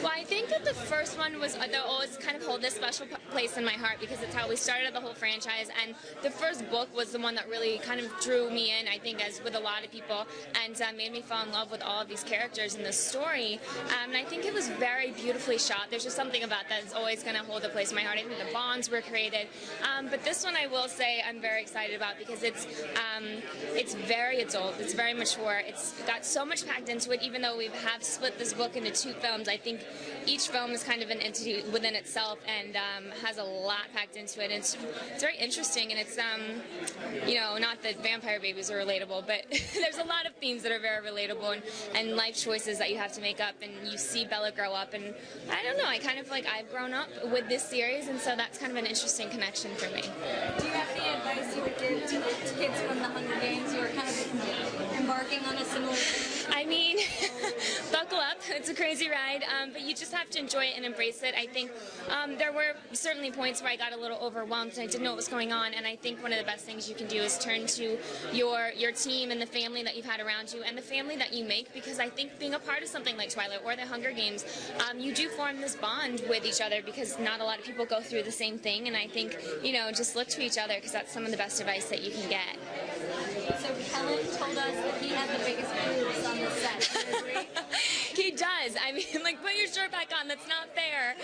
Well, I think that the first one was, they'll always kind of hold this special place in my heart because it's how we started the whole franchise, and the first book was the one that really kind of drew me in, I think, as with a lot of people, and made me fall in love with all of these characters in this story, and I think it was very beautifully shot. There's just something about that that's always going to hold a place in my heart. I think the bonds were created, but this one I will say I'm very excited about because it's very adult, it's very mature, it's got so much packed into it. Even though we have split this book into 2 films, I think each film is kind of an entity within itself and has a lot packed into it. And it's very interesting, and it's, you know, not that vampire babies are relatable, but there's a lot of themes that are very relatable, and life choices that you have to make up, and you see Bella grow up, and I don't know, I kind of like I've grown up with this series, and so that's kind of an interesting connection for me. Do you have any advice you would give to kids from the Hunger Games who are kind of embarking on a similar thing? I mean, buckle up, it's a crazy ride, but you just have to enjoy it and embrace it. I think there were certainly points where I got a little overwhelmed and I didn't know what was going on, and I think one of the best things you can do is turn to your team and the family that you've had around you and the family that you make, because I think being a part of something like Twilight or the Hunger Games, you do form this bond with each other because not a lot of people go through the same thing, and I think, you know, just look to each other because that's some of the best advice that you can get. So Kellen told us that he had the biggest boobs on the set. Do you agree? He does. I mean, like, put your shirt back on. That's not fair.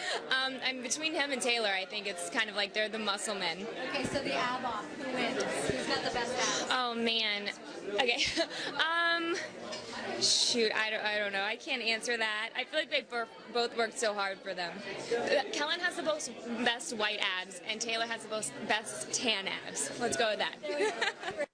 And between him and Taylor, I think it's kind of like they're the muscle men. Okay, so the ab off, who wins? Who's got the best abs? Oh man. Okay. Shoot, I don't know. I can't answer that. I feel like they both worked so hard for them. Kellen has the best white abs, and Taylor has the best tan abs. Let's go with that.